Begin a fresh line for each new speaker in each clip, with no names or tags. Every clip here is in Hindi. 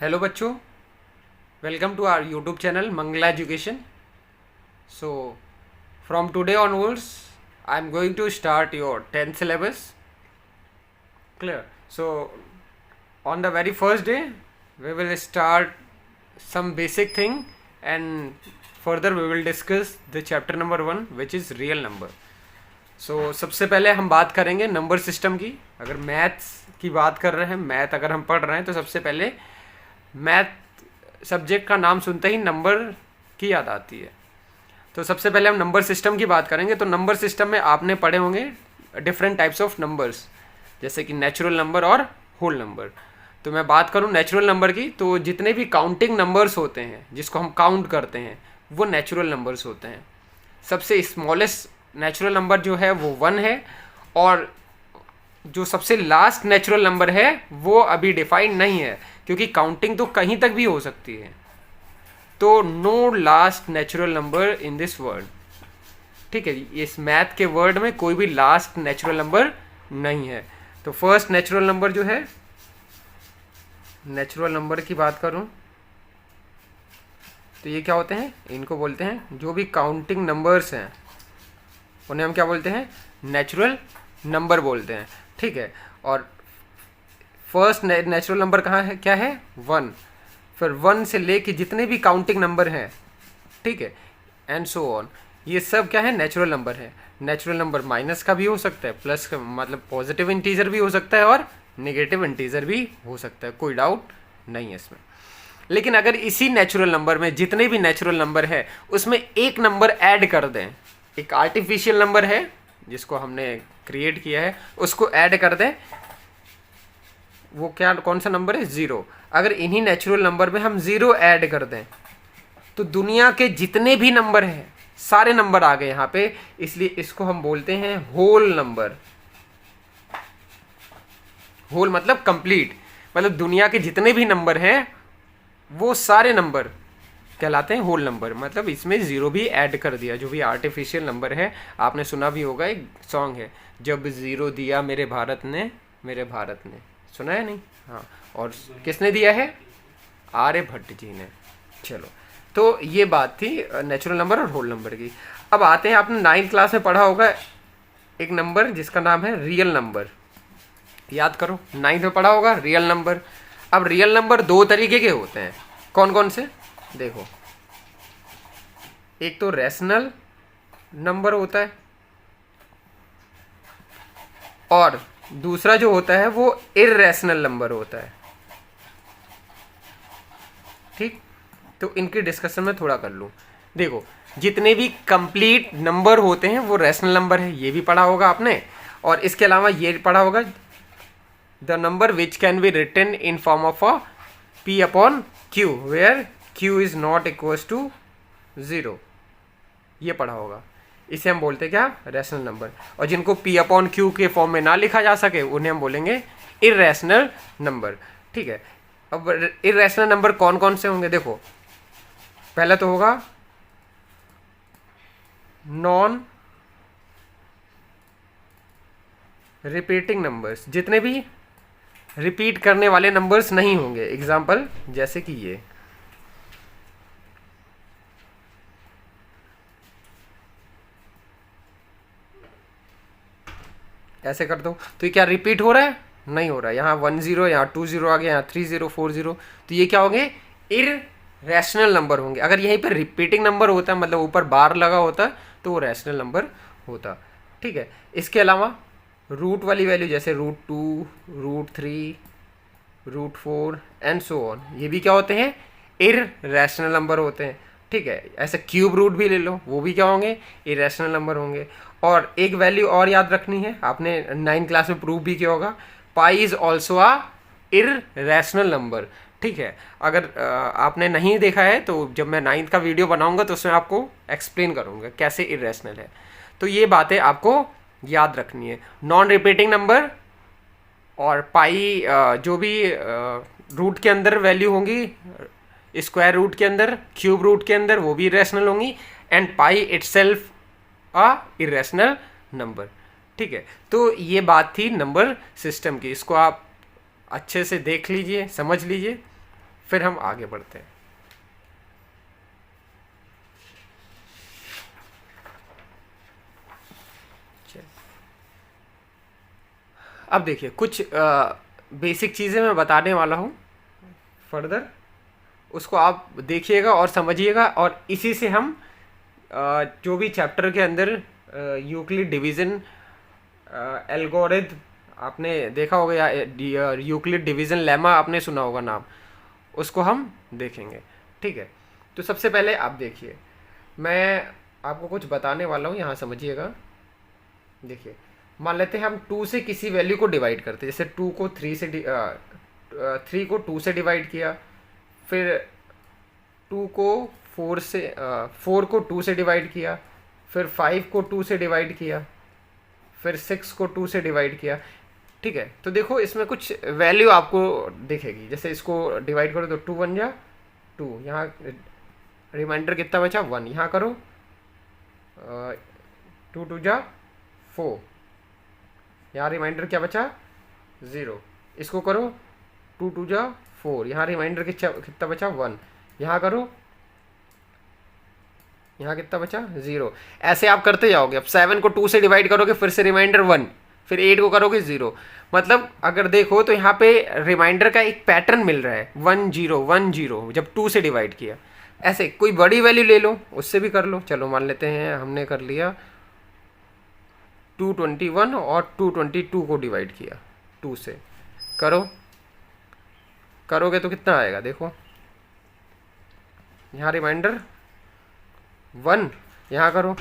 हेलो बच्चों, welcome to our YouTube channel Mangala education. So from today onwards I am going to start your 10th syllabus. Clear? So on the very first day we will start some basic thing, and further we will discuss the chapter number 1, which is real number. सो सबसे पहले हम बात करेंगे नंबर सिस्टम की. अगर मैथ्स की बात कर रहे हैं, मैथ अगर हम पढ़ रहे हैं, तो सबसे पहले मैथ सब्जेक्ट का नाम सुनते ही नंबर की याद आती है. तो सबसे पहले हम नंबर सिस्टम की बात करेंगे. तो नंबर सिस्टम में आपने पढ़े होंगे डिफरेंट टाइप्स ऑफ नंबर्स, जैसे कि नेचुरल नंबर और होल नंबर. तो मैं बात करूं नेचुरल नंबर की, तो जितने भी काउंटिंग नंबर्स होते हैं जिसको हम काउंट करते हैं वो नेचुरल नंबर्स होते हैं. सबसे स्मॉलेस्ट नेचुरल नंबर जो है वो 1 है, और जो सबसे लास्ट नेचुरल नंबर है वो अभी डिफाइंड नहीं है, क्योंकि काउंटिंग तो कहीं तक भी हो सकती है. तो no last natural number in this word. ठीक है, इस मैथ के वर्ड में कोई भी लास्ट नेचुरल नंबर नहीं है. तो फर्स्ट नेचुरल नंबर जो है, नेचुरल नंबर की बात करूं तो ये क्या होते हैं, इनको बोलते हैं जो भी काउंटिंग नंबर्स हैं उन्हें हम क्या बोलते हैं, नेचुरल नंबर बोलते हैं. ठीक है, और फर्स्ट नेचुरल नंबर कहाँ है, क्या है, 1. फिर 1 से लेके जितने भी काउंटिंग नंबर हैं, ठीक है, एंड सो ऑन, ये सब क्या है, नेचुरल नंबर है. नेचुरल नंबर माइनस का भी हो सकता है, प्लस का मतलब पॉजिटिव इंटीजर भी हो सकता है, और नेगेटिव इंटीजर भी हो सकता है, कोई डाउट नहीं है इसमें. लेकिन अगर इसी नेचुरल नंबर में जितने भी नेचुरल नंबर है उसमें एक नंबर ऐड कर दें, एक आर्टिफिशियल नंबर है जिसको हमने क्रिएट किया है, उसको ऐड कर दें, वो क्या, कौन सा नंबर है, 0. अगर इन्हीं नेचुरल नंबर में हम 0 ऐड कर दें तो दुनिया के जितने भी नंबर हैं सारे नंबर आ गए यहाँ पे, इसलिए इसको हम बोलते हैं होल नंबर. होल मतलब कंप्लीट, मतलब दुनिया के जितने भी नंबर हैं वो सारे नंबर कहलाते हैं होल नंबर. मतलब इसमें 0 भी ऐड कर दिया, जो भी आर्टिफिशियल नंबर है. आपने सुना भी होगा, एक सॉन्ग है, जब 0 दिया मेरे भारत ने, मेरे भारत ने, सुना है नहीं, हाँ. और किसने दिया है, आर्यभट्ट जी ने. चलो, तो ये बात थी नेचुरल नंबर और होल नंबर की. अब आते हैं, आपने 9th क्लास में पढ़ा होगा एक नंबर जिसका नाम है रियल नंबर. याद करो, 9th में पढ़ा होगा रियल नंबर. अब रियल नंबर 2 तरीके के होते हैं. कौन कौन से, देखो, एक तो रैशनल नंबर होता है, और दूसरा जो होता है वो इररेशनल नंबर होता है. ठीक, तो इनकी डिस्कशन में थोड़ा कर लूँ. देखो, जितने भी कंप्लीट नंबर होते हैं वो रैशनल नंबर है, ये भी पढ़ा होगा आपने. और इसके अलावा ये पढ़ा होगा, the number which can be written in form of a p upon q, where q is not equal to 0. ये पढ़ा होगा. इसे हम बोलते हैं क्या, रैशनल नंबर. और जिनको p अपॉन q के फॉर्म में ना लिखा जा सके उन्हें हम बोलेंगे इररेशनल नंबर. ठीक है, अब इररेशनल नंबर कौन कौन से होंगे, देखो, पहला तो होगा नॉन रिपीटिंग नंबर्स, जितने भी रिपीट करने वाले नंबर्स नहीं होंगे. एग्जाम्पल जैसे कि ये, ऐसे कर दो, तो ये क्या रिपीट हो रहा है, नहीं हो रहा है. यहाँ 1 0, यहाँ 2 0 आ गया, यहाँ 3 0 4 0, तो ये क्या होंगे, इररेशनल नंबर होंगे. अगर यहीं पर रिपीटिंग नंबर होता, मतलब ऊपर बार लगा होता, तो वो रैशनल नंबर होता. ठीक है, इसके अलावा रूट वाली वैल्यू, जैसे √2, √3, √4 एंड सो ऑन, ये भी क्या होते हैं, इररेशनल नंबर होते हैं. ठीक है, ऐसे क्यूब रूट भी ले लो, वो भी क्या होंगे, इररेशनल नंबर होंगे. और एक वैल्यू और याद रखनी है, आपने 9th क्लास में प्रूव भी किया होगा, pi is also a irrational number. ठीक है, अगर आपने नहीं देखा है तो जब मैं 9th का वीडियो बनाऊंगा तो उसमें आपको एक्सप्लेन करूंगा कैसे इररेशनल है. तो ये बातें आपको याद रखनी है. नॉन रिपीटिंग नंबर और पाई, जो भी रूट के अंदर वैल्यू होंगी, स्क्वायर रूट के अंदर, क्यूब रूट के अंदर, वो भी इरेशनल होंगी. And pi itself a irrational number. ठीक है, तो ये बात थी नंबर सिस्टम की. इसको आप अच्छे से देख लीजिए, समझ लीजिए. फिर हम आगे बढ़ते हैं। अब देखिए कुछ बेसिक चीज़ें मैं बताने वाला हूँ फर्दर, उसको आप देखिएगा और समझिएगा, और इसी से हम जो भी चैप्टर के अंदर यूक्लिड डिवीज़न एल्गोरिथम आपने देखा होगा, या यूक्लिड डिवीज़न लेमा आपने सुना होगा नाम, उसको हम देखेंगे। ठीक है, तो सबसे पहले आप देखिए, मैं आपको कुछ बताने वाला हूँ, यहाँ समझिएगा। देखिए, मान लेते हैं हम 2 से किसी वैल्यू को डिवाइड करते हैं, जैसे 2 को 3 से 3 को 2 से डिवाइड किया, फिर 2 को 4 से 4 को 2 से डिवाइड किया, फिर 5 को 2 से डिवाइड किया, फिर 6 को 2 से डिवाइड किया। ठीक है, तो देखो इसमें कुछ वैल्यू आपको दिखेगी, जैसे इसको डिवाइड करो तो 2 बन जा 2, यहाँ रिमाइंडर कितना बचा 1, यहाँ करो 2 2 जा 4, यहाँ रिमाइंडर क्या बचा 0, इसको करो 2 2 जा 4, यहाँ रिमाइंडर कितना बचा 1, यहाँ करो, यहाँ कितना बचा 0। ऐसे आप करते जाओगे। अब 7 को 2 से डिवाइड करोगे, फिर से रिमाइंडर 1, फिर 8 को करोगे 0। मतलब अगर देखो तो यहाँ पे रिमाइंडर का एक पैटर्न मिल रहा है 1 0 1 0, जब 2 से डिवाइड किया। ऐसे कोई बड़ी वैल्यू ले लो, उससे भी कर लो। चलो मान लेते हैं हमने कर लिया 221 और 222 को डिवाइड किया 2 से, करोगे तो कितना आएगा, देखो यहाँ रिमाइंडर 1, यहाँ करो,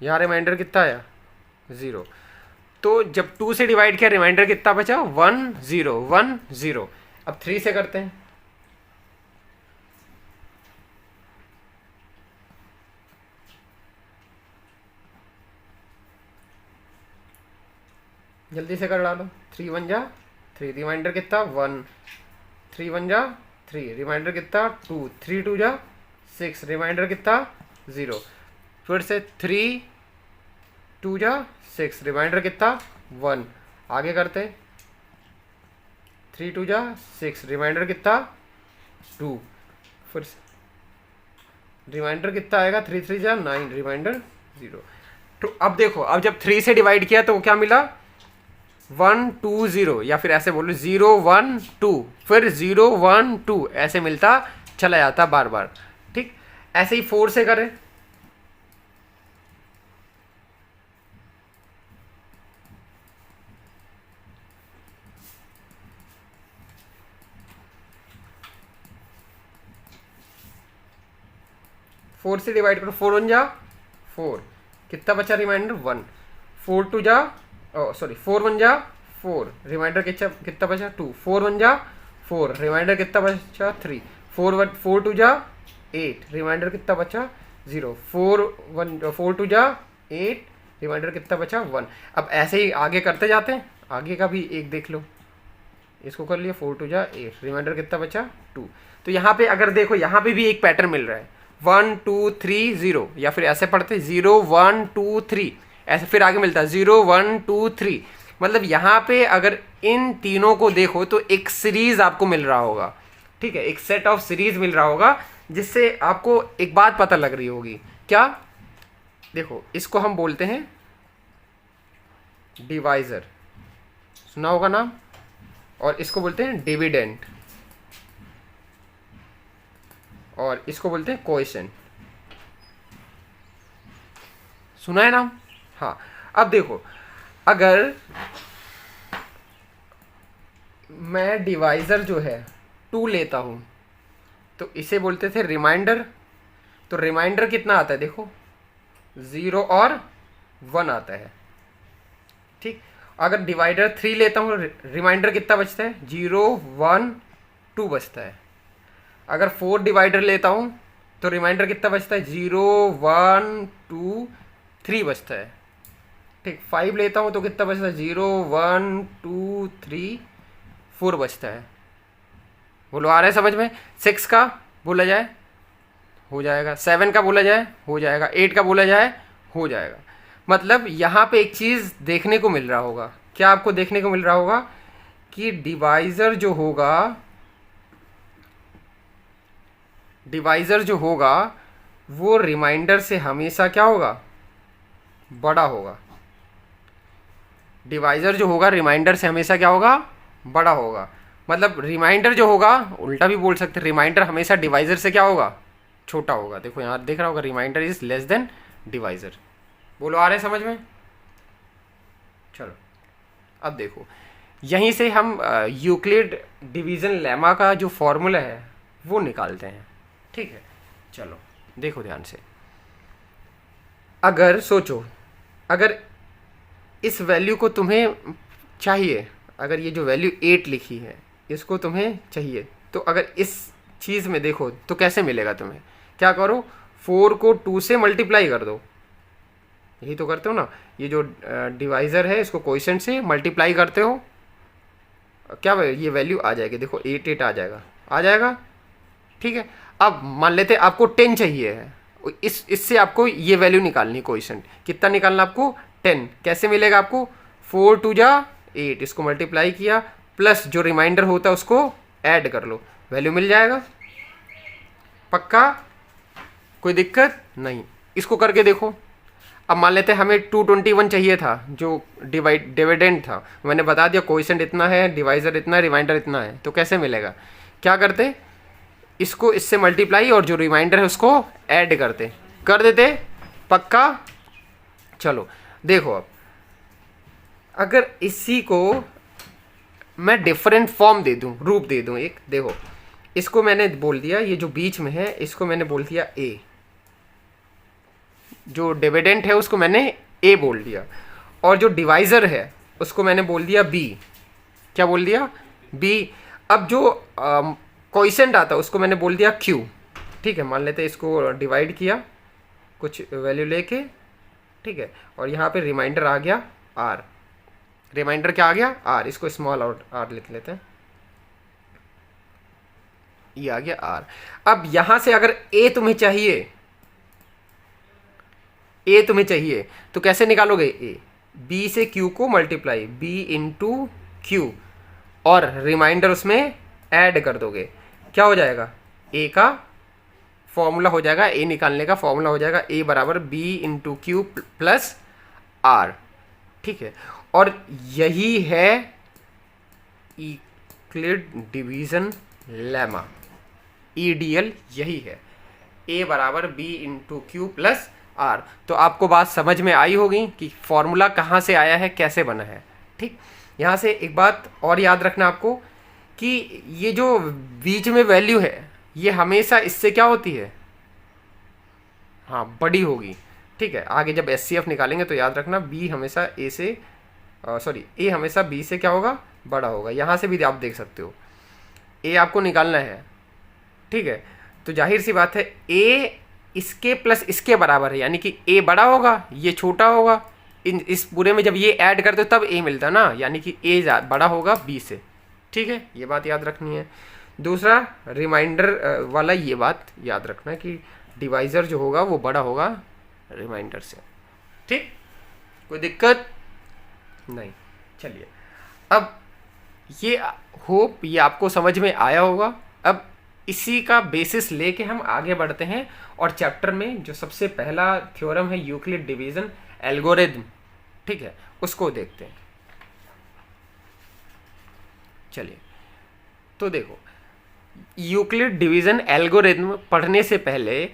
यहाँ रिमाइंडर कितना आया 0। तो जब 2 से डिवाइड किया रिमाइंडर कितना बचा 1 0 1 0। अब 3 से करते हैं, जल्दी से कर डालो। 3 1 जा 3, रिमाइंडर कितना 1, 3 1 जा 3, रिमाइंडर कितना 2, 3 2 जा 6, रिमाइंडर कितना 0। फिर से 3 2 जा 6, रिमाइंडर कितना 1। आगे करते 3 2 जा 6, रिमाइंडर कितना 2। फिर से रिमाइंडर कितना आएगा 3 3 जा 9, रिमाइंडर 0। तो अब देखो, अब जब 3 से डिवाइड किया तो क्या मिला 1 2 0, या फिर ऐसे बोलो 0 1 2, फिर 0 1 2, ऐसे मिलता चला जाता बार बार। ठीक, ऐसे ही 4 से करें, फोर से डिवाइड करो, 4 1 जा 4, कितना बचा रिमाइंडर 1, 4 2 जा 4 1 जा 4, रिमाइंडर कितना बचा 2, 4 1 जा 4, रिमाइंडर कितना बचा 3, 4 2 जा 8, रिमाइंडर कितना बचा 0, 4 2 जा 8, रिमाइंडर कितना बचा 1। अब ऐसे ही आगे करते जाते हैं, आगे का भी एक देख लो, इसको कर लिया 4 2 जा 8, रिमाइंडर कितना बचा 2। तो यहाँ पे अगर देखो, यहाँ पे भी एक पैटर्न मिल रहा है 1 2 3 0, या फिर ऐसे पढ़ते 0 1 2 3, ऐसे फिर आगे मिलता है 0 1 2 3। मतलब यहाँ पे अगर इन तीनों को देखो तो एक सीरीज आपको मिल रहा होगा। ठीक है, एक सेट ऑफ सीरीज मिल रहा होगा, जिससे आपको एक बात पता लग रही होगी। क्या, देखो इसको हम बोलते हैं डिवाइजर, सुना होगा नाम, और इसको बोलते हैं डिविडेंड, और इसको बोलते हैं कोएफिशिएंट। सुना है नाम? हाँ। अब देखो, अगर मैं डिवाइजर जो है 2 लेता हूं तो इसे बोलते थे रिमाइंडर। तो रिमाइंडर कितना आता है, देखो 0 और 1 आता है। ठीक, अगर डिवाइडर 3 लेता हूं रिमाइंडर कितना बचता है 0 1 2 बचता है। अगर 4 डिवाइडर लेता हूं तो रिमाइंडर कितना बचता है 0 1 2 3 बचता है। ठीक, 5 लेता हूं तो कितना बचता है 0 1 2 3 4 बचता है। बोलो आ रहा है समझ में? 6 का बोला जाए हो जाएगा, 7 का बोला जाए हो जाएगा, 8 का बोला जाए हो जाएगा। मतलब यहाँ पे एक चीज़ देखने को मिल रहा होगा। क्या आपको देखने को मिल रहा होगा? कि डिवाइज़र जो होगा वो रिमाइंडर से हमेशा क्या होगा, बड़ा होगा। डिवाइज़र जो होगा रिमाइंडर से हमेशा क्या होगा, बड़ा होगा। मतलब रिमाइंडर जो होगा, उल्टा भी बोल सकते हैं, रिमाइंडर हमेशा डिवाइज़र से क्या होगा, छोटा होगा। देखो यहाँ देख रहा होगा, remainder is less than divisor. बोलो आ रहे समझ में? चलो अब देखो, यहीं से हम यूक्लिड डिवीज़न लेमा का जो फॉर्मूला है वो निकालते हैं। ठीक है, चलो देखो ध्यान से। अगर सोचो, अगर इस वैल्यू को तुम्हें चाहिए, अगर ये जो वैल्यू 8 लिखी है इसको तुम्हें चाहिए, तो अगर इस चीज़ में देखो तो कैसे मिलेगा तुम्हें? क्या करो, 4 को 2 से मल्टीप्लाई कर दो। यही तो करते हो ना, ये जो डिवाइज़र है इसको कोएफिशिएंट से मल्टीप्लाई करते हो, क्या ये वैल्यू आ जाएगी। देखो 8 आ जाएगा। ठीक है, अब मान लेते आपको 10 चाहिए है, इससे आपको ये वैल्यू निकालनी, कोएफिशिएंट कितना निकालना आपको, 10। कैसे मिलेगा आपको, 4 2 जा 8, इसको मल्टीप्लाई किया प्लस जो रिमाइंडर होता है उसको ऐड कर लो, वैल्यू मिल जाएगा। पक्का, कोई दिक्कत नहीं। इसको करके देखो। अब मान लेते हैं हमें 221 चाहिए था, जो डिविडेंड था। मैंने बता दिया कोएफिशिएंट इतना है, डिवाइज़र इतना है, रिमाइंडर इतना है, तो कैसे मिलेगा? क्या करते, इसको इससे मल्टीप्लाई और जो रिमाइंडर है उसको ऐड कर देते। पक्का, चलो देखो। अब अगर इसी को मैं डिफरेंट फॉर्म दे दूं, रूप दे दूं एक, देखो इसको मैंने बोल दिया, ये जो बीच में है इसको मैंने बोल दिया ए, जो डिविडेंड है उसको मैंने ए बोल दिया, और जो डिवाइज़र है उसको मैंने बोल दिया बी। क्या बोल दिया, बी। अब जो कोएफिशिएंट आता है उसको मैंने बोल दिया क्यू। ठीक है, मान लेते हैं इसको डिवाइड किया कुछ वैल्यू लेके, ठीक है, और यहाँ पे रिमाइंडर आ गया आर। रिमाइंडर क्या आ गया, आर। इसको स्मॉल आर लिख लेते हैं, ये आ गया आर। अब यहां से अगर ए तुम्हें चाहिए तो कैसे निकालोगे ए, बी से क्यू को मल्टीप्लाई, बी इंटू क्यू, और रिमाइंडर उसमें ऐड कर दोगे। क्या हो जाएगा, ए का फॉर्मूला हो जाएगा, ए निकालने का फॉर्मूला हो जाएगा ए बराबर B into Q plus R. ठीक है, और यही है यूक्लिड डिवीज़न लेमा, ईडीएल यही है, ए बराबर B into Q plus R. तो आपको बात समझ में आई होगी कि फॉर्मूला कहाँ से आया है, कैसे बना है। ठीक, यहाँ से एक बात और याद रखना आपको कि ये जो बीच में वैल्यू है ये हमेशा इससे क्या होती है, हाँ, बड़ी होगी। ठीक है, आगे जब एचसीएफ निकालेंगे तो याद रखना बी हमेशा ए से ए हमेशा बी से क्या होगा, बड़ा होगा। यहाँ से भी आप देख सकते हो, ए आपको निकालना है। ठीक है, तो जाहिर सी बात है ए इसके प्लस इसके बराबर है, यानी कि ए बड़ा होगा, ये छोटा होगा। इस पूरे में जब ये ऐड करते हो तब ए मिलता है ना, यानी कि ए बड़ा होगा बी से। ठीक है, ये बात याद रखनी है। दूसरा रिमाइंडर वाला ये बात याद रखना कि डिवाइज़र जो होगा वो बड़ा होगा रिमाइंडर से। ठीक, कोई दिक्कत नहीं। चलिए, अब ये होप ये आपको समझ में आया होगा। अब इसी का बेसिस लेके हम आगे बढ़ते हैं और चैप्टर में जो सबसे पहला थ्योरम है यूक्लिड डिवीज़न एल्गोरिथम, ठीक है, उसको देखते हैं। चलिए, तो देखो यूक्लिड डिवीज़न एल्गोरिथम पढ़ने से पहले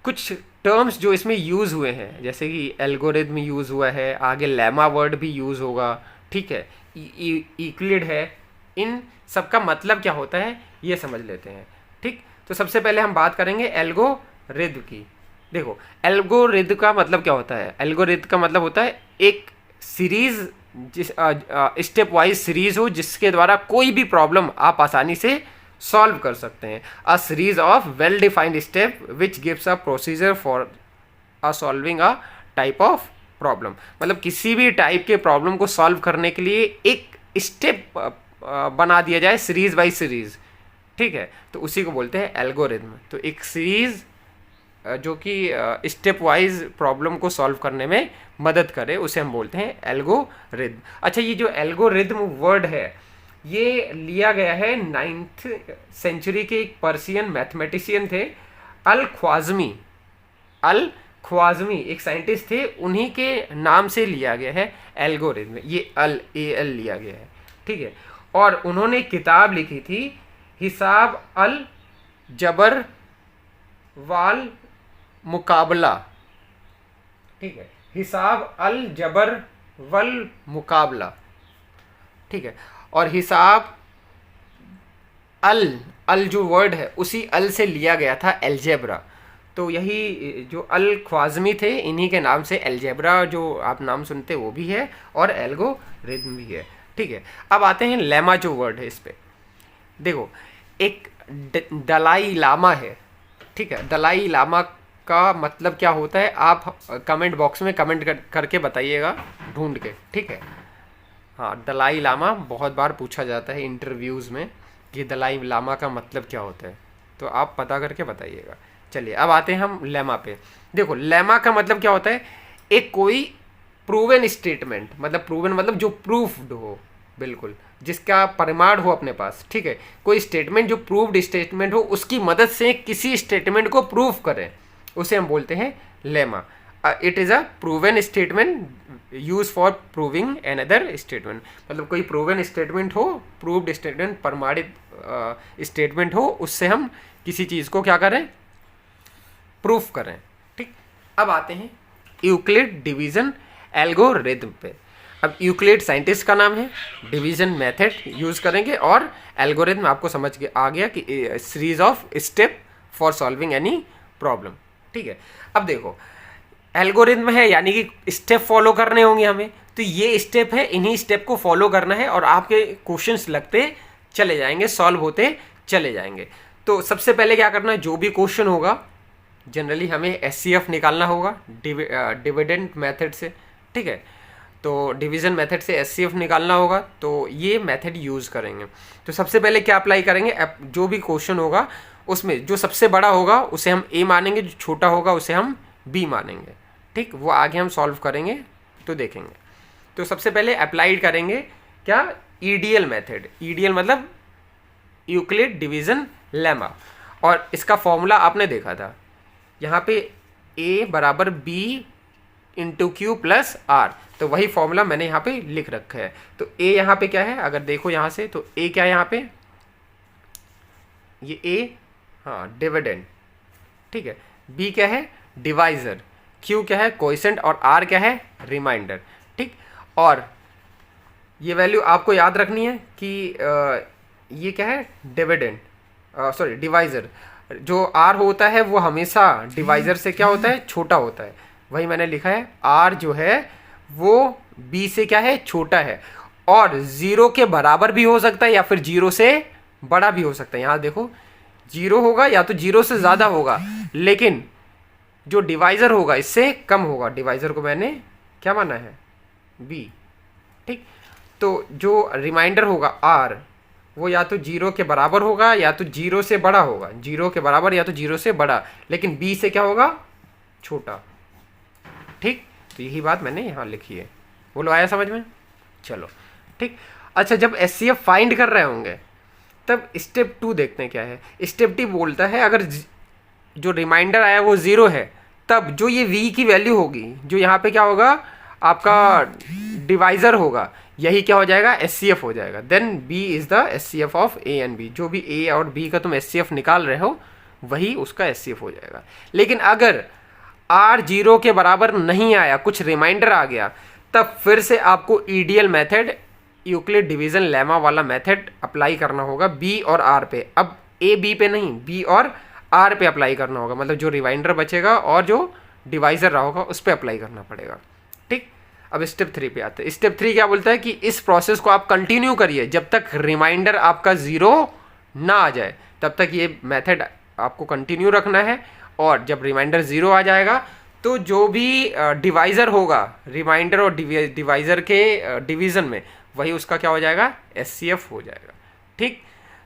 कुछ टर्म्स जो इसमें यूज़ हुए हैं, जैसे कि एल्गोरिथम यूज़ हुआ है, आगे लेमा वर्ड भी यूज़ होगा। ठीक है, यूक्लिड है, इन सब का मतलब क्या होता है ये समझ लेते हैं। ठीक, तो सबसे पहले हम बात करेंगे एल्गोरिथम की। देखो एल्गोरिथम का मतलब क्या होता है, एल्गोरिथम का मतलब होता है एक सीरीज, जिस स्टेप वाइज सीरीज हो जिसके द्वारा कोई भी प्रॉब्लम आप आसानी से सॉल्व कर सकते हैं। A series of well defined step which gives a procedure for a solving a type of problem. मतलब किसी भी टाइप के प्रॉब्लम को सॉल्व करने के लिए एक स्टेप बना दिया जाए सीरीज बाई सीरीज। ठीक है, तो उसी को बोलते हैं एल्गोरिथम। तो एक सीरीज जो कि स्टेप वाइज प्रॉब्लम को सॉल्व करने में मदद करे उसे हम बोलते हैं एल्गोरिथम। अच्छा, ये जो एल्गोरिथम वर्ड है ये लिया गया है 9th सेंचुरी के एक पर्शियन मैथमेटिशियन थे अल ख्वाज़मी। अल ख्वाज़मी एक साइंटिस्ट थे, उन्हीं के नाम से लिया गया है एल्गोरिथम। ये अल AL लिया गया है, ठीक है। और उन्होंने किताब लिखी थी हिसाब अल जबर वाल मुकाबला, ठीक है, हिसाब अल जबर वल मुकाबला, ठीक है। और हिसाब अल अल जो वर्ड है उसी अल से लिया गया था एल्जेब्रा। तो यही जो अल ख्वाज़मी थे, इन्हीं के नाम से एल्जेब्रा जो आप नाम सुनते वो भी है और एल्गोरिथम भी है, ठीक है। अब आते हैं लेमा जो वर्ड है इस पे। देखो, एक दलाई लामा है, ठीक है। दलाई लामा का मतलब क्या होता है, आप कमेंट बॉक्स में कमेंट करके बताइएगा ढूंढ के, ठीक है। हाँ, दलाई लामा बहुत बार पूछा जाता है इंटरव्यूज़ में कि दलाई लामा का मतलब क्या होता है, तो आप पता करके बताइएगा। चलिए अब आते हैं हम लेमा पे। देखो, लेमा का मतलब क्या होता है, एक कोई प्रूवन स्टेटमेंट, मतलब प्रूवन मतलब जो प्रूफ्ड हो, बिल्कुल जिसका प्रमाण हो अपने पास, ठीक है। कोई स्टेटमेंट जो प्रूव्ड स्टेटमेंट हो, उसकी मदद से किसी स्टेटमेंट को प्रूव करें, उसे हम बोलते हैं lemma. It is a proven statement use for proving another statement. मतलब कोई प्रूवन स्टेटमेंट हो, प्रूव्ड स्टेटमेंट, प्रमाणित स्टेटमेंट हो, उससे हम किसी चीज़ को क्या करें, प्रूफ करें, ठीक। अब आते हैं यूक्लिड डिवीज़न एल्गोरिथम पे। अब यूक्लिड साइंटिस्ट का नाम है, डिवीज़न मेथड यूज़ करेंगे, और एल्गोरिथम आपको समझ के आ गया कि series of step for solving any problem, ठीक है। अब देखो, एल्गोरिथम है यानी कि स्टेप फॉलो करने होंगे हमें, तो ये स्टेप है, इन्हीं स्टेप को फॉलो करना है और आपके क्वेश्चंस लगते चले जाएंगे, सॉल्व होते चले जाएंगे। तो सबसे पहले क्या करना है, जो भी क्वेश्चन होगा जनरली हमें SCF निकालना होगा डिविडेंड मेथड से, ठीक है। तो डिवीज़न मेथड से SCF निकालना होगा, तो ये मेथड यूज़ करेंगे। तो सबसे पहले क्या अप्लाई करेंगे, जो भी क्वेश्चन होगा उसमें जो सबसे बड़ा होगा उसे हम A मानेंगे, जो छोटा होगा उसे हम B मानेंगे, ठीक। वो आगे हम सॉल्व करेंगे तो देखेंगे। तो सबसे पहले अप्लाइड करेंगे क्या, EDL मेथड। EDL मतलब यूक्लिड डिवीज़न लेमा, और इसका फॉर्मूला आपने देखा था, यहाँ पे A बराबर B into Q plus R, तो वही फॉर्मूला मैंने यहाँ पे लिख रखा है। तो A यहाँ पे क्या है, अगर देखो यहाँ से, तो A क्या है यहाँ पे, ये A, हाँ, डिविडेंड, ठीक है। B क्या है, डिवाइजर, Q क्या है, कोएफिशिएंट, और R क्या है, रिमाइंडर, ठीक। और ये वैल्यू आपको याद रखनी है कि ये क्या है, डिविडेंड, सॉरी डिवाइजर। जो R होता है वो हमेशा डिवाइजर से क्या होता है, छोटा होता है। वही मैंने लिखा है, R जो है वो B से क्या है, छोटा है, और 0 के बराबर भी हो सकता है या फिर 0 से बड़ा भी हो सकता है। यहाँ देखो, 0 होगा या तो 0 से ज़्यादा होगा, लेकिन जो डिवाइजर होगा इससे कम होगा। डिवाइजर को मैंने क्या माना है, B, ठीक। तो जो रिमाइंडर होगा R, वो या तो 0 के बराबर होगा या तो 0 से बड़ा होगा, 0 के बराबर या तो 0 से बड़ा, लेकिन B से क्या होगा, छोटा, ठीक। तो यही बात मैंने यहाँ लिखी है। बोलो, आया समझ में? चलो, ठीक। अच्छा, जब SCF फाइंड कर रहे होंगे तब स्टेप 2 देखते हैं क्या है। स्टेप 2 बोलता है अगर जो रिमाइंडर आया वो 0 है, तब जो ये V की वैल्यू होगी, जो यहाँ पे क्या होगा, आपका डिवाइजर होगा, यही क्या हो जाएगा, SCF हो जाएगा। Then B is the SCF of A and B। जो भी A और B का तुम SCF निकाल रहे हो वही उसका SCF हो जाएगा। लेकिन अगर R 0 के बराबर नहीं आया, कुछ रिमाइंडर आ गया, तब फिर से आपको EDL method, Euclid division lemma वाला मेथड अप्लाई करना होगा B और R पे। अब A B पे नहीं, B और R पे अप्लाई करना होगा। मतलब जो रिमाइंडर बचेगा और जो डिवाइजर रहा होगा उस पर अप्लाई करना पड़ेगा, ठीक। अब स्टेप 3 पे आते हैं। स्टेप 3 क्या बोलता है कि इस प्रोसेस को आप कंटिन्यू करिए जब तक रिमाइंडर आपका 0 ना आ जाए, तब तक ये मेथड आपको कंटिन्यू रखना है। और जब रिमाइंडर 0 आ जाएगा तो जो भी डिवाइज़र होगा रिमाइंडर और डिवाइज़र के डिवीज़न में, वही उसका क्या हो जाएगा, SCF हो जाएगा, ठीक।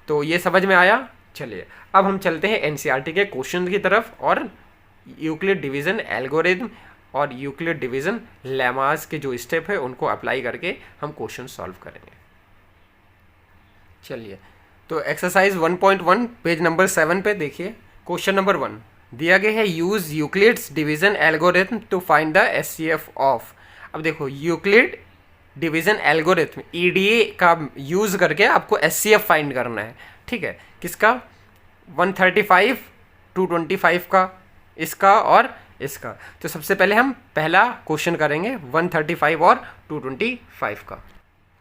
तो ये समझ में आया। चलिए अब हम चलते हैं NCERT के क्वेश्चन की तरफ, और यूक्लिड डिवीज़न एल्गोरिथम और यूक्लिड डिवीज़न लेमास के जो स्टेप है उनको अप्लाई करके हम क्वेश्चन सॉल्व करेंगे। चलिए, तो एक्सरसाइज 1.1 पेज नंबर 7 पे देखिए। क्वेश्चन नंबर 1 दिया गया है, use Euclid's division algorithm to find the HCF of. अब देखो, यूक्लिड डिवीजन एल्गोरिथम ईडीए का यूज करके आपको एचसीएफ फाइंड करना है। ठीक है, किसका? 135, 225 का, इसका और इसका। तो सबसे पहले हम पहला क्वेश्चन करेंगे 135 और 225 का।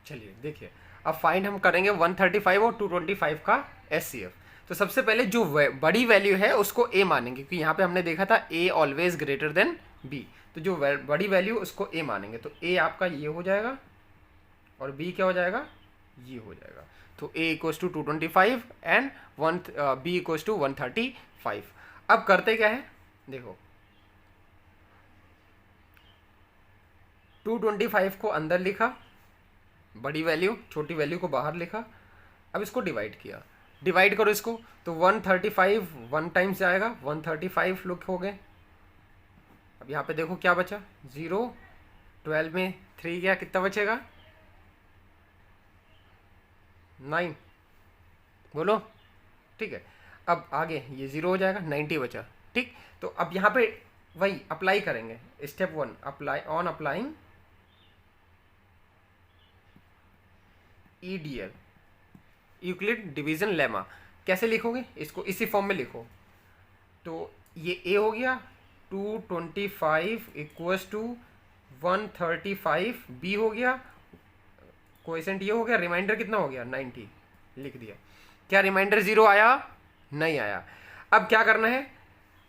चलिए देखिए, अब फाइंड हम करेंगे 135 और 225 का एचसीएफ। तो सबसे पहले जो बड़ी वैल्यू है उसको ए मानेंगे, क्योंकि यहाँ पे हमने देखा था a always greater than B. तो जो बड़ी वैल्यू उसको ए मानेंगे। तो ए आपका ये हो जाएगा और बी क्या हो जाएगा? ये हो जाएगा। तो a equals to 225 and b equals to 135। अब करते क्या है, देखो 225 को अंदर लिखा, बड़ी वैल्यू छोटी वैल्यू को बाहर लिखा। अब इसको डिवाइड किया, डिवाइड करो इसको। तो 135 वन टाइम्स जाएगा, 135 लोग हो गए। अब यहाँ पे देखो क्या बचा, 0, 12 में 3 गया, कितना बचेगा? 9। बोलो, ठीक है। अब आगे ये 0 हो जाएगा, 90 बचा। ठीक, तो अब यहाँ पे वही अप्लाई करेंगे। Step 1, applying EDL, Euclid division lemma. कैसे लिखोगे इसको? इसी फॉर्म में लिखो। तो ये ए हो गया, 225 इक्वल्स टू 135, बी हो गया, कोएफिशिएंट ये हो गया, रिमाइंडर कितना हो गया? 90 लिख दिया। क्या रिमाइंडर 0 आया? नहीं आया। अब क्या करना है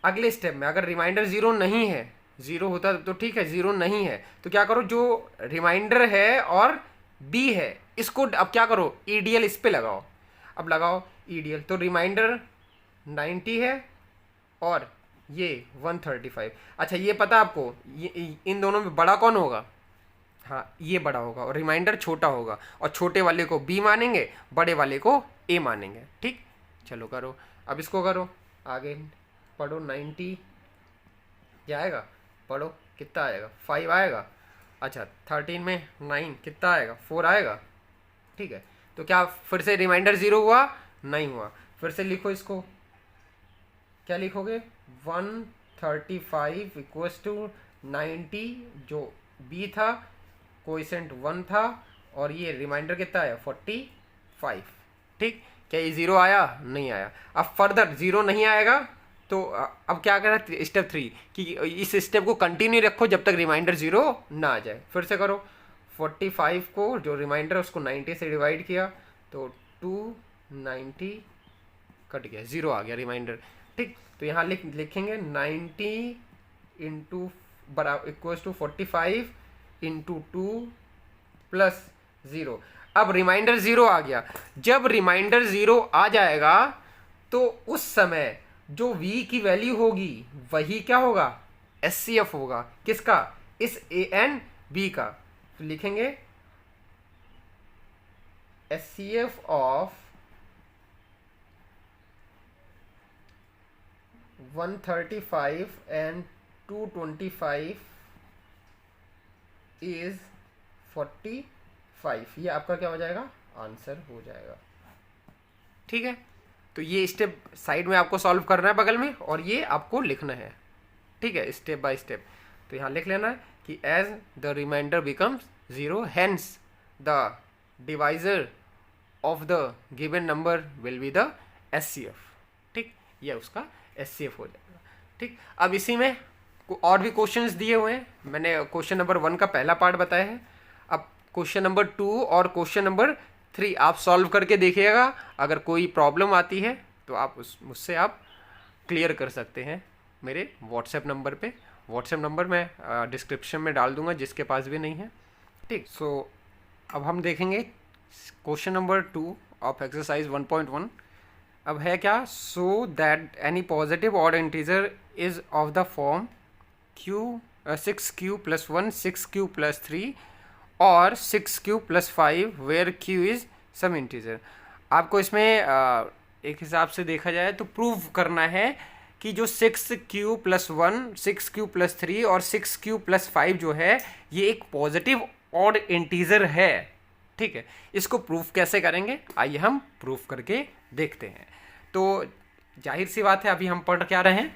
अगले स्टेप में? अगर रिमाइंडर 0 नहीं है, 0 होता तो ठीक है, 0 नहीं है तो क्या करो, जो रिमाइंडर है और बी है इसको अब क्या करो, ईडीएल इस पे लगाओ। अब लगाओ ईडीएल, तो रिमाइंडर 90 है और ये 135। अच्छा, ये पता आपको ये इन दोनों में बड़ा कौन होगा? हाँ, ये बड़ा होगा और रिमाइंडर छोटा होगा, और छोटे वाले को बी मानेंगे, बड़े वाले को ए मानेंगे। ठीक, चलो करो। अब इसको करो, आगे पढ़ो। 90 क्या आएगा? पढ़ो, कितना आएगा? 5 आएगा। अच्छा, 13 में 9 कितना आएगा? 4 आएगा। ठीक है, तो क्या फिर से रिमाइंडर 0 हुआ? नहीं हुआ। फिर से लिखो इसको, क्या लिखोगे? 135 इक्वल्स टू 90, जो बी था, कोएफिशिएंट 1 था, और ये रिमाइंडर कितना आया? 45। ठीक, क्या ये 0 आया? नहीं आया। अब फर्दर 0 नहीं आएगा तो अब क्या करें? स्टेप 3 कि इस स्टेप को कंटिन्यू रखो जब तक रिमाइंडर 0 ना आ जाए। फिर से करो, 45 को जो रिमाइंडर उसको 90 से डिवाइड किया तो 290 कट गया, 0 आ गया रिमाइंडर। ठीक, तो यहाँ लिखेंगे 90 इंटू बराबर इक्वल्स टू 45 इंटू 2 प्लस 0। अब रिमाइंडर 0 आ गया। जब रिमाइंडर 0 आ जाएगा तो उस समय जो v की वैल्यू होगी वही क्या होगा? एचसीएफ होगा। किसका? इस ए एंड बी का। तो लिखेंगे एचसीएफ ऑफ 135 एंड 225 इज 45। ये आपका क्या हो जाएगा? आंसर हो जाएगा। ठीक है, तो ये स्टेप साइड में आपको सॉल्व करना है बगल में, और ये आपको लिखना है। ठीक है, स्टेप बाय स्टेप। तो यहाँ लिख लेना है कि as the remainder becomes 0 hence the divisor of the given number will be the HCF. ठीक, ये उसका एचसीएफ हो जाएगा। ठीक, अब इसी में और भी क्वेश्चंस दिए हुए हैं। मैंने क्वेश्चन नंबर 1 का पहला पार्ट बताया है। अब क्वेश्चन नंबर 2 और क्वेश्चन नंबर 3 आप सॉल्व करके देखिएगा। अगर कोई प्रॉब्लम आती है तो आप मुझसे आप क्लियर कर सकते हैं मेरे व्हाट्सएप नंबर पे। व्हाट्सएप नंबर मैं डिस्क्रिप्शन में डाल दूंगा जिसके पास भी नहीं है। ठीक, सो अब हम देखेंगे क्वेश्चन नंबर 2 ऑफ एक्सरसाइज 1.1। अब है क्या? So that any positive odd integer is of the form q 6q + 1 6q + 3 और 6q + 5 where q is some integer. आपको इसमें एक हिसाब से देखा जाए तो प्रूव करना है कि जो 6q + 1 6q + 3 और 6q + 5 जो है ये एक पॉजिटिव ऑड इंटीजर है। ठीक है, इसको प्रूफ कैसे करेंगे, आइए हम प्रूफ करके देखते हैं। तो जाहिर सी बात है, अभी हम पढ़ क्या रहे हैं,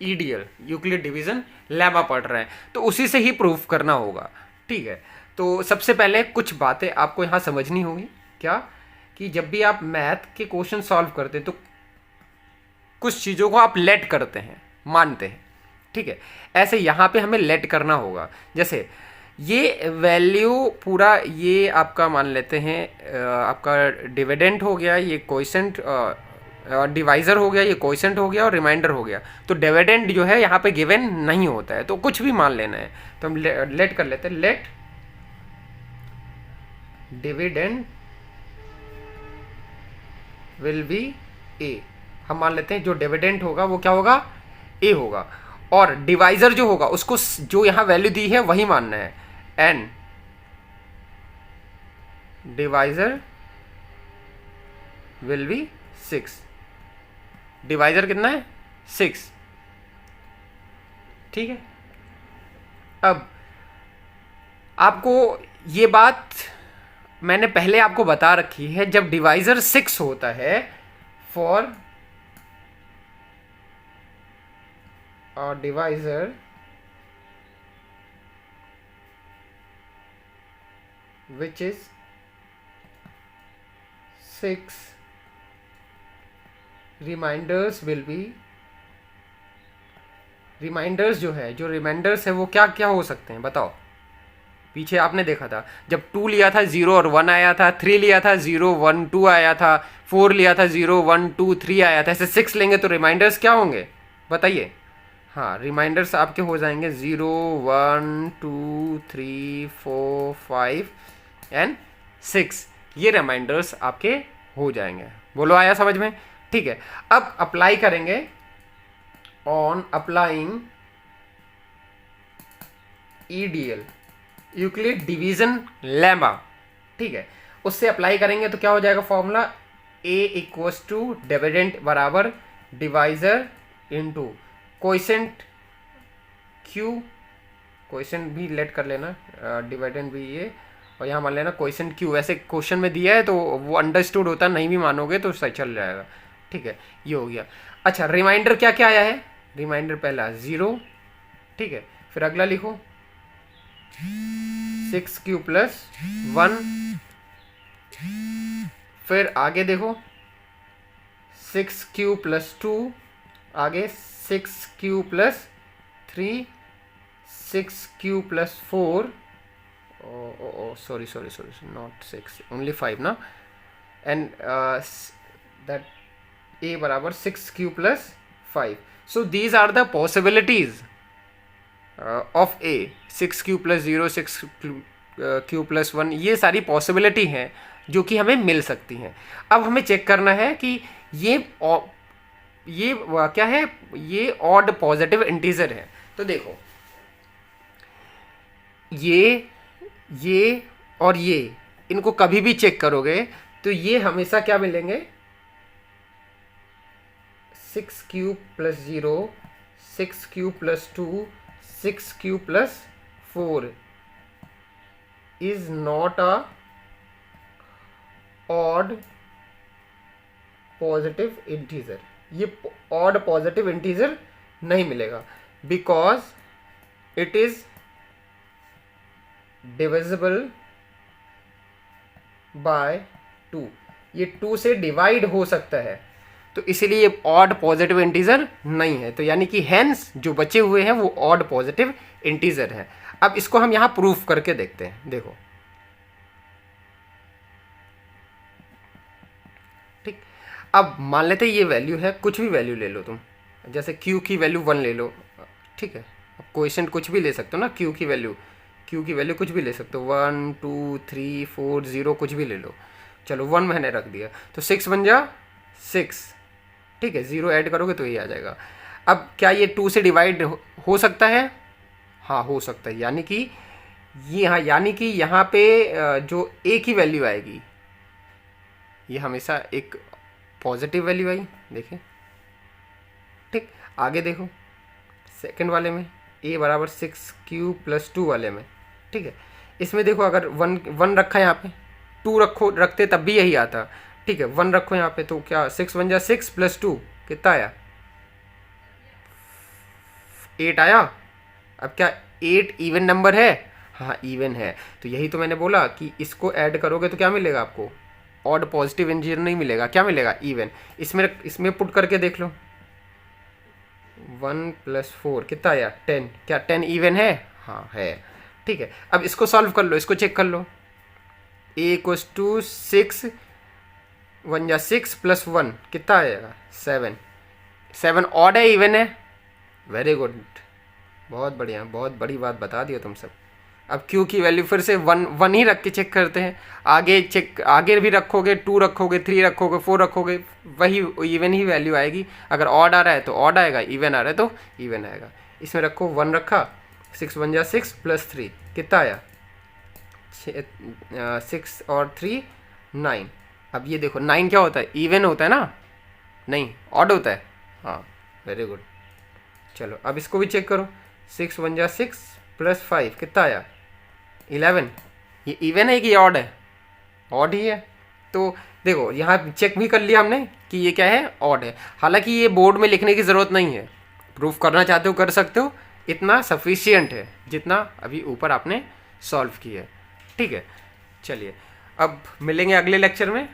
ईडीएल यूक्लिड डिवीजन लेमा पढ़ रहे हैं, तो उसी से ही प्रूफ करना होगा। ठीक है, तो सबसे पहले कुछ बातें आपको यहाँ समझनी होगी। क्या कि जब भी आप मैथ के क्वेश्चन सॉल्व करते हैं तो कुछ चीज़ों को आप लेट करते हैं, मानते हैं। ठीक है, ऐसे यहाँ पे हमें लेट करना होगा। जैसे ये वैल्यू पूरा ये आपका मान लेते हैं, आपका डिविडेंड हो गया, ये क्वोशेंट डिवाइज़र हो गया, ये क्वोशेंट हो गया और रिमाइंडर हो गया। तो डिविडेंड जो है यहाँ पे गिवन नहीं होता है, तो कुछ भी मान लेना है। तो हम लेट कर लेते हैं, लेट डिविडेंड विल बी ए। हम मान लेते हैं जो डिविडेंड होगा वो क्या होगा, ए होगा, और डिवाइजर जो होगा उसको जो यहां वैल्यू दी है वही मानना है, an divisor will be 6। Divisor कितना है, 6। ठीक है, अब आपको ये बात मैंने पहले आपको बता रखी है, जब डिवाइजर 6 होता है for divisor which is 6, remainders will be, remainders जो है, जो रिमाइंडर्स है वो क्या क्या हो सकते हैं बताओ। पीछे आपने देखा था जब 2 लिया था 0 और 1 आया था, 3 लिया था 0 1 2 आया था, 4 लिया था 0 1 2 3 आया था, ऐसे 6 लेंगे तो रिमाइंडर्स क्या होंगे बताइए। हाँ, रिमाइंडर्स आपके हो जाएंगे 0 1 2 3 4 5 एंड 6। ये रिमाइंडर्स आपके हो जाएंगे। बोलो आया समझ में। ठीक है, अब अप्लाई करेंगे, on applying EDL Euclid division lemma. ठीक है, उससे अप्लाई करेंगे तो क्या हो जाएगा formula, a equals to dividend बराबर divisor into quotient q, quotient भी लेट कर लेना, डिविडेंड भी ये, और यहाँ मान लेना क्वोशेंट क्यू। वैसे क्वेश्चन में दिया है तो वो अंडरस्टूड होता, नहीं भी मानोगे तो सही चल जाएगा। ठीक है, ये हो गया। अच्छा, रिमाइंडर क्या क्या आया है, रिमाइंडर पहला 0। ठीक है, फिर अगला लिखो 6q प्लस 1, फिर आगे देखो 6q प्लस 2, आगे 6q plus 3, 6q plus 4, sorry, not 6, only 5 ना, and that a बराबर 6q plus 5. So these are the possibilities of a, 6q plus 0, 6q plus 1, ये सारी पॉसिबिलिटी हैं जो कि हमें मिल सकती हैं। अब हमें चेक करना है कि ये क्या है, ये ऑड पॉजिटिव इंटीजर है। तो देखो ये और ये, इनको कभी भी चेक करोगे तो ये हमेशा क्या मिलेंगे, 6q plus 0, 6q plus 2, 6q plus 4 is not a odd positive integer. ये ऑड पॉजिटिव इंटीजर नहीं मिलेगा, because it is divisible by 2। ये 2 से डिवाइड हो सकता है, तो इसीलिए ये ऑड पॉजिटिव इंटीजर नहीं है। तो यानी कि हेंस जो बचे हुए हैं वो ऑड पॉजिटिव इंटीजर है। अब इसको हम यहां प्रूफ करके देखते हैं। देखो ठीक, अब मान लेते हैं ये वैल्यू है, कुछ भी वैल्यू ले लो तुम, जैसे q की वैल्यू 1 ले लो। ठीक है, अब क्वेश्चन कुछ भी ले सकते हो ना, q की वैल्यू कुछ भी ले सकते हो, 1 2 3 4 0 कुछ भी ले लो। चलो 1 मैंने रख दिया, तो 6 बन जा 6। ठीक है, 0 ऐड करोगे तो ये आ जाएगा। अब क्या ये 2 से डिवाइड हो सकता है, हाँ हो सकता है, यानी कि यहाँ पे जो a की वैल्यू आएगी ये हमेशा एक पॉजिटिव वैल्यू आई, देखें। ठीक, आगे देखो सेकंड वाले में a बराबर 6q प्लस 2 वाले में। ठीक है, इसमें देखो अगर 1 रखा है यहाँ पे, टू रखते तब भी यही आता। ठीक है, 1 रखो यहाँ पे, तो क्या 6 1 जा 6 प्लस 2 कितना आया, 8 आया। अब क्या 8 इवन नंबर है, हाँ इवन है, तो यही तो मैंने बोला कि इसको ऐड करोगे तो क्या मिलेगा आपको, ऑड पॉजिटिव इंटीजर नहीं मिलेगा, क्या मिलेगा, इवन। इसमें पुट करके देख लो, 1 + 4 कितना आया 10, क्या 10 इवन है, हाँ है। ठीक है, अब इसको सॉल्व कर लो, इसको चेक कर लो, a = 6 1 जा 6 + 1 कितना आएगा 7, 7 ऑड है इवन है, वेरी गुड, बहुत बढ़िया, बहुत बड़ी बात बता दी हो तुम सब। अब क्यू की वैल्यू फिर से 1 ही रख के चेक करते हैं, आगे भी रखोगे, 2 रखोगे, 3 रखोगे, 4 रखोगे, वही इवन ही वैल्यू आएगी। अगर ऑड आ रहा है तो ऑड आएगा, इवन आ रहा है तो इवन आएगा। इसमें रखो 1 रखा, 6 1 जा 6 + 3 कितना आया 6 और 3 9। अब ये देखो 9 क्या होता है, इवन होता है ना, नहीं ऑड होता है, हाँ वेरी गुड। चलो अब इसको भी चेक करो, 6 1 जा 6 + 5 कितना आया 11। ये इवन है कि ऑड है, ऑड ही है। तो देखो यहाँ चेक भी कर लिया हमने कि ये क्या है, ऑड है। हालांकि ये बोर्ड में लिखने की ज़रूरत नहीं है, प्रूफ करना चाहते हो कर सकते हो, इतना सफिशियंट है जितना अभी ऊपर आपने सॉल्व किया है। ठीक है, चलिए अब मिलेंगे अगले लेक्चर में,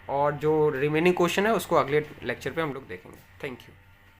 और जो रिमेनिंग क्वेश्चन है उसको अगले लेक्चर पे हम लोग देखेंगे। Thank you.